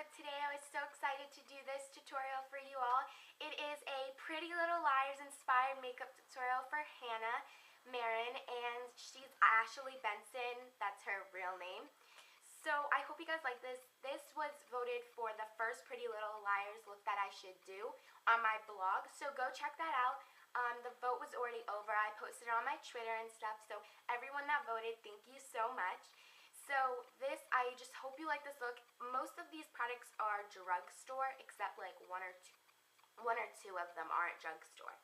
Today I was so excited to do this tutorial for you all. It is a Pretty Little Liars inspired makeup tutorial for Hanna Marin, and she's Ashley Benson. That's her real name. So I hope you guys like this. This was voted for the first Pretty Little Liars look that I should do on my blog, so go check that out. The vote was already over. I posted it on my Twitter and stuff, so everyone that voted, thank you so much. So this, I just hope you like this look. Most of these products are drugstore, except like one or two of them aren't drugstore.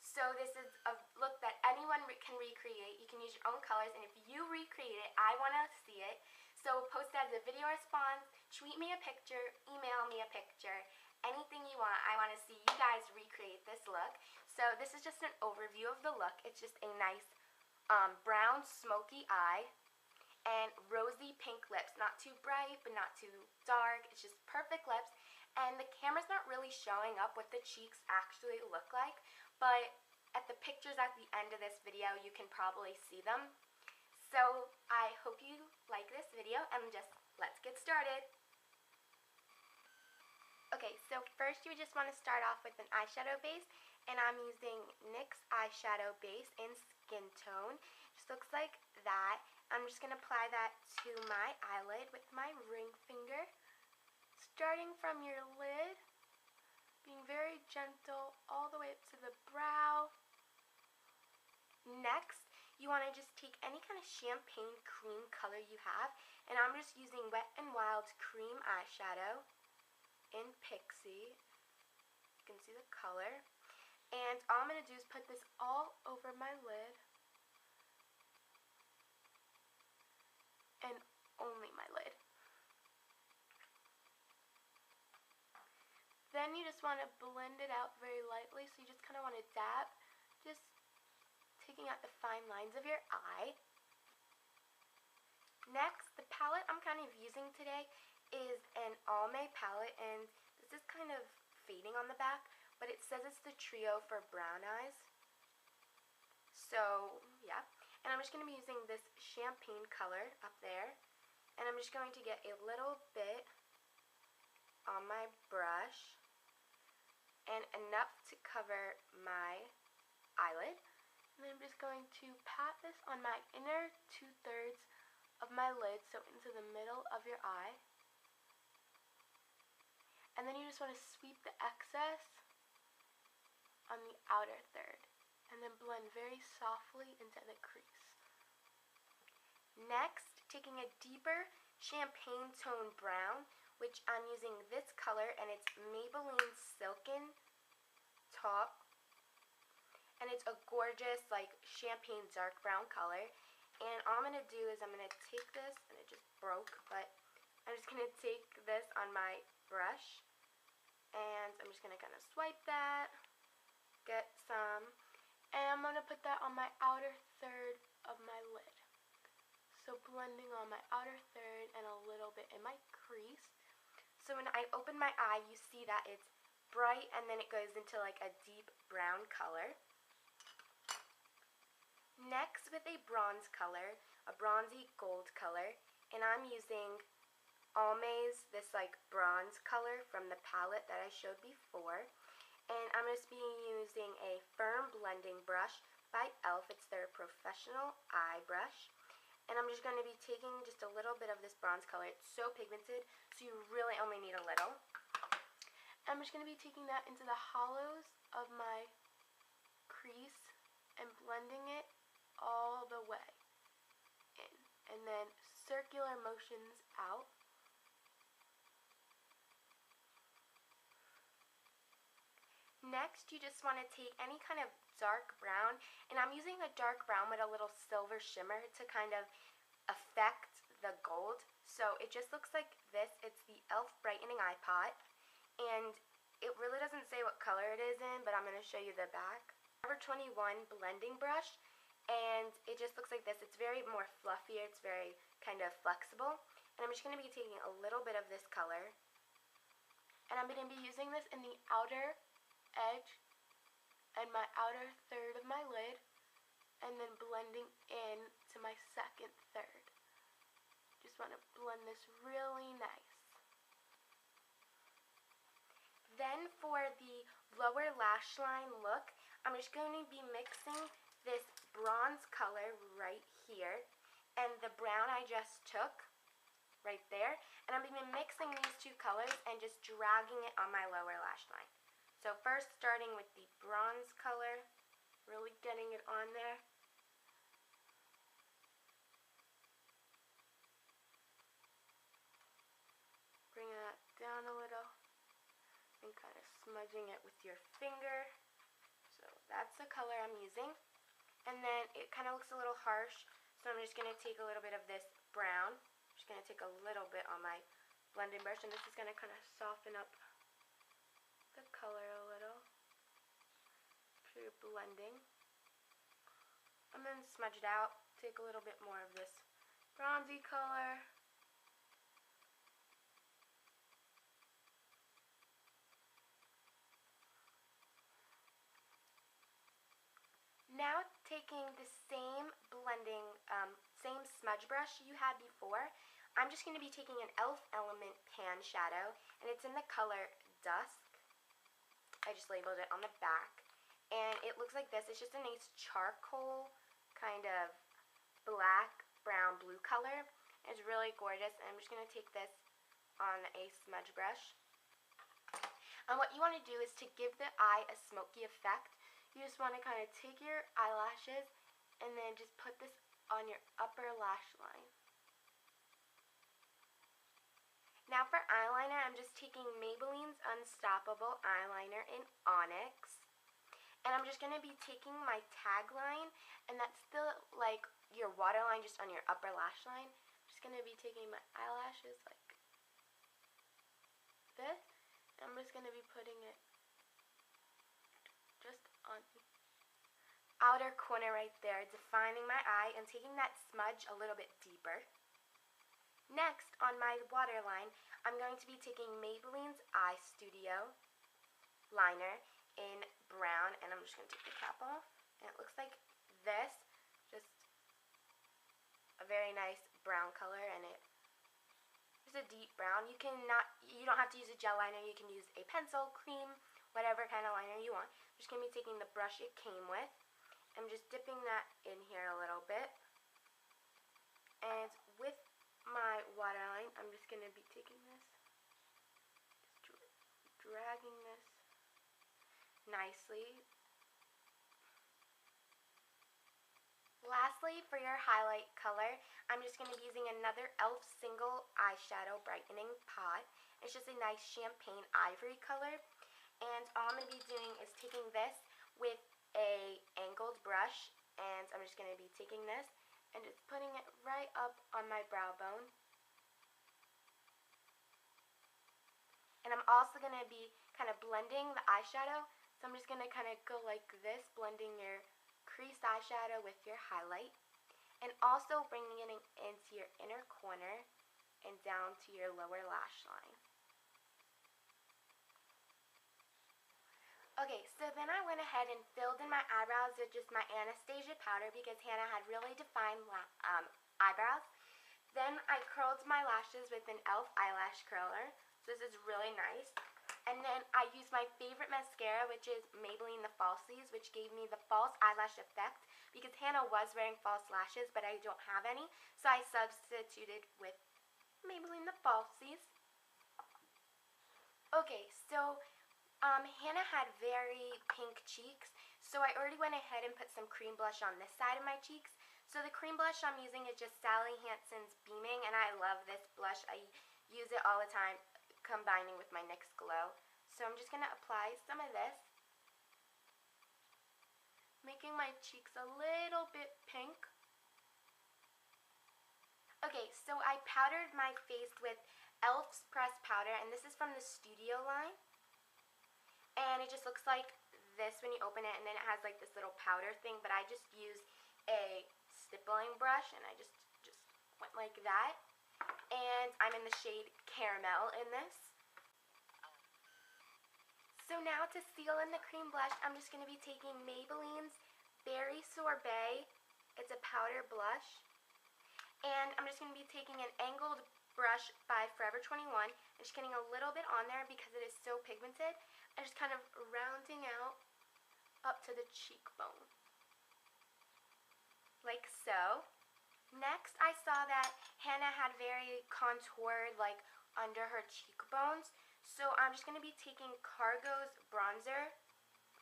So this is a look that anyone can recreate. You can use your own colors, and if you recreate it, I want to see it. So post it as a video response, tweet me a picture, email me a picture, anything you want. I want to see you guys recreate this look. So this is just an overview of the look. It's just a nice brown smoky eye and rosy pink lips. Not too bright, but not too dark. It's just perfect lips. And the camera's not really showing up what the cheeks actually look like, but at the pictures at the end of this video, you can probably see them. So I hope you like this video, and just let's get started. Okay, so first you just want to start off with an eyeshadow base, and I'm using NYX eyeshadow base in Skin Tone. Just looks like that. I'm just going to apply that to my eyelid with my ring finger, starting from your lid, being very gentle all the way up to the brow. Next, you want to just take any kind of champagne cream color you have, and I'm just using N Wild Creme eyeshadow in Pixie. You can see the color. And all I'm going to do is put this all over my lid, and only my lid. Then you just want to blend it out very lightly, so you just kind of want to dab, just taking out the fine lines of your eye. Next, the palette I'm kind of using today is an Almay palette, and this is kind of fading on the back, but it says it's the trio for brown eyes. So, yeah. And I'm just going to be using this champagne color up there, and I'm just going to get a little bit on my brush, and enough to cover my eyelid. And then I'm just going to pat this on my inner 2/3 of my lid, so into the middle of your eye. And then you just want to sweep the excess on the outer third, and then blend very softly into the crease. Next, taking a deeper champagne tone brown, which I'm using this color, and it's Maybelline Silken Taupe, and it's a gorgeous like champagne dark brown color. And all I'm going to do is I'm going to take this, and it just broke, but I'm just going to take this on my brush, and I'm just going to kind of swipe that, get some, and I'm going to put that on my outer third of my lid. So blending on my outer third and a little bit in my crease. So when I open my eye, you see that it's bright, and then it goes into like a deep brown color. Next, with a bronze color, a bronzy gold color, and I'm using Almay's this like bronze color from the palette that I showed before. And I'm just using a firm blending brush by e.l.f. It's their professional eye brush. And I'm just going to be taking just a little bit of this bronze color. It's so pigmented, so you really only need a little. I'm just going to be taking that into the hollows of my crease and blending it all the way in, and then circular motions out. Next, you just want to take any kind of dark brown, and I'm using a dark brown with a little silver shimmer to kind of affect the gold. So it just looks like this. It's the e.l.f. brightening eyepot, and it really doesn't say what color it is in, but I'm going to show you the back. Forever 21 blending brush, and it just looks like this. It's very more fluffier. It's very kind of flexible, and I'm just going to be taking a little bit of this color, and I'm going to be using this in the outer edge and my outer third of my lid, and then blending in to my second third. Just want to blend this really nice. then for the lower lash line look, I'm just going to be mixing this bronze color right here and the brown I just took right there, and I'm going to be mixing these two colors and just dragging it on my lower lash line. So first starting with the bronze color, really getting it on there. Bringing that down a little and kind of smudging it with your finger. So that's the color I'm using. And then it kind of looks a little harsh, so I'm just going to take a little bit of this brown. I'm just going to take a little bit on my blending brush, and this is going to kind of soften up the color a little for your blending. And then smudge it out. Take a little bit more of this bronzy color. Now taking the same blending, same smudge brush you had before, I'm just going to be taking an e.l.f. Element pan shadow, and it's in the color Dusk. I just labeled it on the back, and it looks like this. It's just a nice charcoal kind of black, brown, blue color. It's really gorgeous, and I'm just going to take this on a smudge brush. And what you want to do is to give the eye a smoky effect. You just want to kind of take your eyelashes and then just put this on your upper lash line. Now for eyeliner, I'm just taking Maybelline's Unstoppable Eyeliner in Onyx. And I'm just going to be taking my tagline, and that's the, like, your waterline just on your upper lash line. I'm just going to be taking my eyelashes like this. And I'm just going to be putting it just on the outer corner right there, defining my eye and taking that smudge a little bit deeper. Next, on my waterline, I'm going to be taking Maybelline's Eye Studio liner in brown, and I'm just going to take the cap off, and it looks like this, just a very nice brown color, and it's a deep brown. You don't have to use a gel liner, you can use a pencil, cream, whatever kind of liner you want. I'm just going to be taking the brush it came with. I'm just dipping that in here a little bit. And with my waterline, I'm just going to be taking this, just dragging this nicely. Lastly, for your highlight color, I'm just going to be using another e.l.f. single eyeshadow brightening pot. It's just a nice champagne ivory color. And all I'm going to be doing is taking this with a angled brush, and I'm just going to be taking this and just putting it right up on my brow bone. And I'm also going to be kind of blending the eyeshadow, so I'm just going to kind of go like this, blending your creased eyeshadow with your highlight, and also bringing it into your inner corner and down to your lower lash line. Okay, so then I went ahead and filled in my eyebrows with just my Anastasia powder because Hannah had really defined eyebrows. Then I curled my lashes with an e.l.f. eyelash curler. So this is really nice. And then I used my favorite mascara, which is Maybelline the Falsies, which gave me the false eyelash effect because Hannah was wearing false lashes, but I don't have any. So I substituted with Maybelline the Falsies. Okay, so Hannah had very pink cheeks, so I already went ahead and put some cream blush on this side of my cheeks. So the cream blush I'm using is just Sally Hansen's Beaming, and I love this blush. I use it all the time, combining with my NYX Glow. So I'm just going to apply some of this, making my cheeks a little bit pink. Okay, so I powdered my face with e.l.f.'s pressed powder, and this is from the Studio line. And it just looks like this when you open it, and then it has like this little powder thing, but I just used a stippling brush, and I just went like that. And I'm in the shade Caramel in this. So now to seal in the cream blush, I'm just going to be taking Maybelline's Berry Sorbet. It's a powder blush. And I'm just going to be taking an angled brush by Forever 21. I'm just getting a little bit on there because it is so pigmented. And just kind of rounding out up to the cheekbone. Like so. Next, I saw that Hanna had very contoured, like, under her cheekbones. So I'm just going to be taking Cargo's bronzer.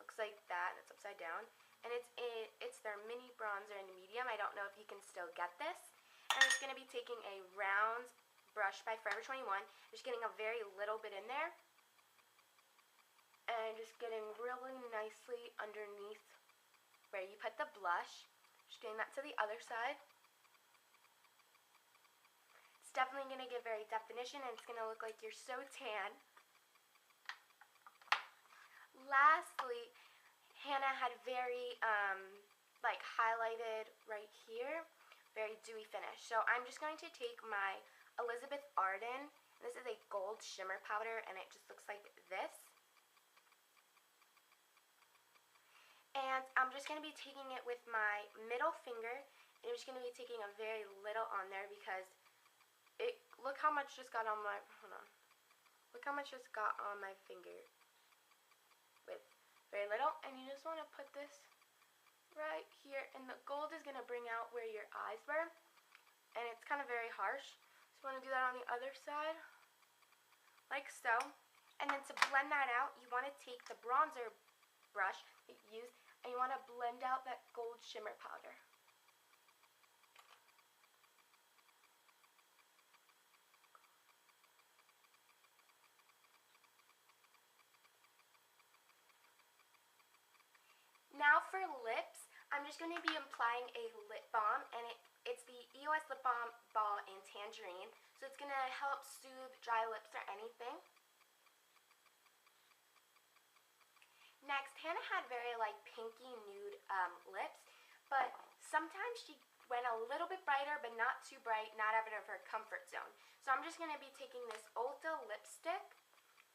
Looks like that. It's upside down. And it's their mini bronzer in medium. I don't know if you can still get this. And I'm just going to be taking a round brush by Forever 21. Just getting a very little bit in there. And just getting really nicely underneath where you put the blush. Just getting that to the other side. It's definitely going to give very definition, and it's going to look like you're so tan. Lastly, Hanna had very, like, highlighted right here, very dewy finish. So I'm just going to take my Elizabeth Arden. This is a gold shimmer powder, and it just looks like this. And I'm just going to be taking it with my middle finger, and I'm just going to be taking a very little on there because look how much just got on my, look how much just got on my finger. With very little, and you just want to put this right here, and the gold is going to bring out where your eyes were, and it's kind of very harsh, so you want to do that on the other side, like so. And then to blend that out, you want to take the bronzer brush that you used, and you want to blend out that gold shimmer powder. Now for lips, I'm just going to be applying a lip balm, and it's the EOS Lip Balm Ball in Tangerine. So it's going to help soothe dry lips or anything. Next, Hanna had very like pinky nude lips, but sometimes she went a little bit brighter, but not too bright, not out of her comfort zone. So I'm just going to be taking this Ulta lipstick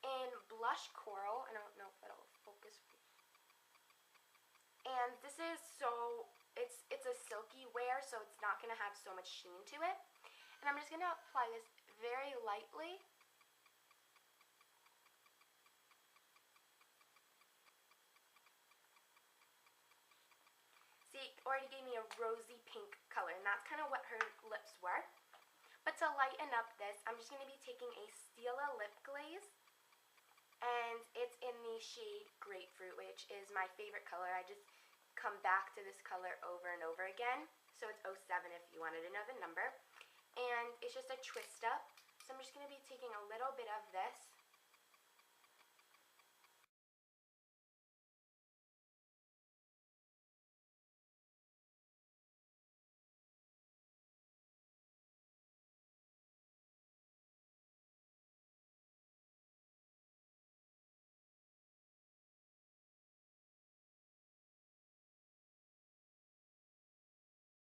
in Blush Coral. I don't know if that'll focus. And this is it's a silky wear, so it's not going to have so much sheen to it. And I'm just going to apply this very lightly. See, it already gave me a rosy pink color, and that's kind of what her lips were. But to lighten up this, I'm just going to be taking a Stila lip glaze. And it's in the shade Grapefruit, which is my favorite color. I just come back to this color over and over again. So it's 07 if you wanted to know the number. And it's just a twist up. So I'm just going to be taking a little bit of this